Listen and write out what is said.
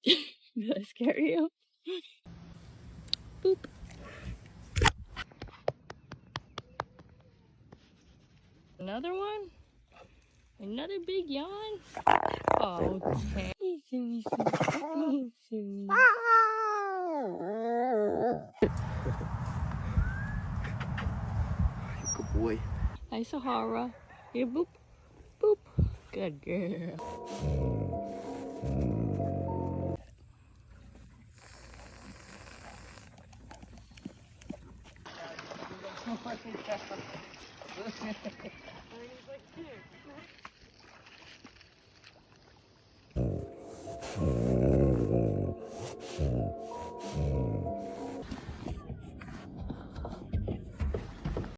Did I scare you? Boop. Another one? Another big yawn? Oh, dang. Good boy. Hi, Sahara. Here, boop. Boop. Good girl.